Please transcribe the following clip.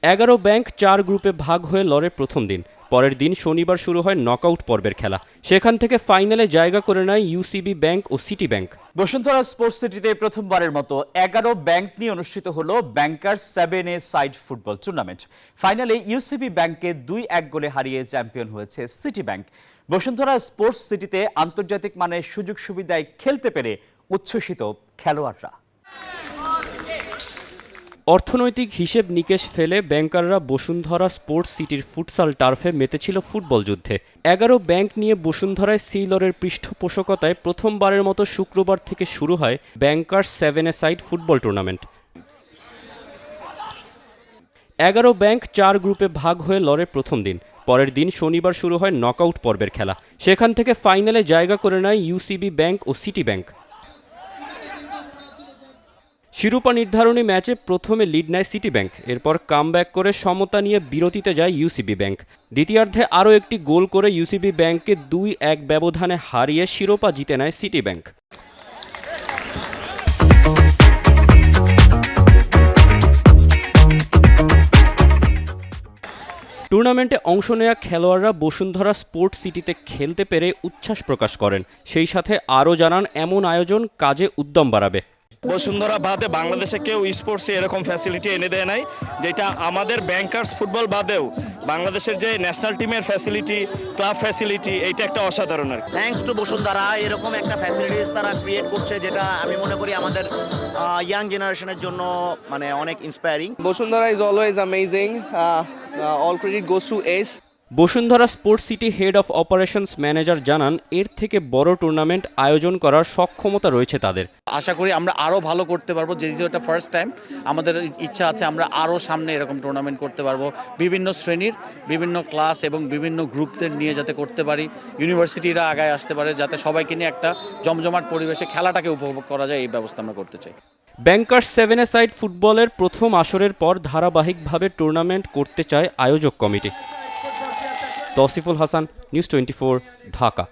11 bank 4 গ্রুপে ভাগ হয়ে লড়ে প্রথম দিন। পরের দিন শনিবার শুরু হয় নকআউট পর্বের খেলা। সেখান থেকে ফাইনালে জায়গা করে নেয় ইউসিবি ব্যাংক ও সিটি ব্যাংক। বসুন্ধরা স্পোর্টস সিটিতে প্রথমবারের মতো 11 ব্যাংক নিয়ে অনুষ্ঠিত হলো ব্যাংকার্স 7 সাইড ফুটবল টুর্নামেন্ট। ফাইনালে ইউসিবি ব্যাংককে 2-1 গোলে হারিয়ে চ্যাম্পিয়ন হয়েছে সিটি ব্যাংক। বসুন্ধরা স্পোর্টস সিটিতে আন্তর্জাতিক মানের সুযোগ সুবিধায় খেলতে পেরে উচ্ছ্বসিত খেলোয়াড়রা। অর্থনৈতিক হিসেব নিকেশ ফেলে ব্যাংকাররা বসুন্ধরা স্পোর্টস সিটির ফুটসাল টার্ফে মেতেছিল ফুটবল যুদ্ধে। 11 ব্যাংক নিয়ে বসুন্ধরায় সিলরের পৃষ্ঠপোষকতায় প্রথমবারের মতো শুক্রবার থেকে শুরু হয় bankers 7 side football tournament. 11 bank 4 গ্রুপে ভাগ হয়ে লড়ে প্রথম দিন। পরের দিন শনিবার শুরু হয় নকআউট পর্বের খেলা। সেখান থেকে ফাইনালে জায়গা করে নেয় ইউসিবি ব্যাংক ও সিটি ব্যাংক। শিরোপা নির্ধারণী ম্যাচে প্রথমে লিড নেয় সিটি ব্যাংক, এরপর কামব্যাক করে সমতা নিয়ে বিরতিতে যায় ইউসিবি ব্যাংক। দ্বিতীয়ার্ধে আরও একটি গোল করে ইউসিবি ব্যাংককে 2-1 ব্যবধানে হারিয়ে শিরোপা জিতে নেয় সিটি ব্যাংক। টুর্নামেন্টে অংশ নেওয়া খেলোয়াড়রা বসুন্ধরা স্পোর্টস সিটিতে খেলতে পেরে উচ্ছ্বাস প্রকাশ করেন। সেই সাথে আরও জানান এমন আয়োজন কাজে উদ্যম বাড়াবে। বসুন্ধরা বাদে বাংলাদেশে কেউ স্পোর্টসে এরকম ফ্যাসিলিটি এনে দেয় নাই, যেটা আমাদের ব্যাংকার্স ফুটবল বাদেও বাংলাদেশের যে ন্যাশনাল টিমের ফ্যাসিলিটি, ক্লাব ফ্যাসিলিটি, এইটা একটা অসাধারণ। আর থ্যাঙ্কস টু বসুন্ধরা এরকম একটা ফ্যাসিলিটিস তারা ক্রিয়েট করছে, যেটা আমি মনে করি আমাদের ইয়াং জেনারেশনের জন্য মানে অনেক inspiring. Bosundhara is always amazing. All credit goes to Ace. Bashundhara sports city head of operations manager জানান এর থেকে বড় টুর্নামেন্ট আয়োজন করার সক্ষমতা রয়েছে তাদের। আশা করি আমরা আরও ভালো করতে পারবো, যেহেতু এটা ফার্স্ট টাইম। আমাদের ইচ্ছা আছে আমরা আরও সামনে এরকম টুর্নামেন্ট করতে পারবো, বিভিন্ন শ্রেণীর বিভিন্ন ক্লাস এবং বিভিন্ন গ্রুপদের নিয়ে যাতে করতে পারি। ইউনিভার্সিটিরা আগায় আসতে পারে, যাতে সবাইকে নিয়ে একটা জমজমাট পরিবেশে খেলাটাকে উপভোগ করা যায়, এই ব্যবস্থা আমরা করতে চাই। ব্যাংকার্স 7 সাইড ফুটবলের প্রথম আসরের পর ধারাবাহিকভাবে টুর্নামেন্ট করতে চায় আয়োজক কমিটি। তৌসিফুল হাসান, নিউজ 24, ঢাকা।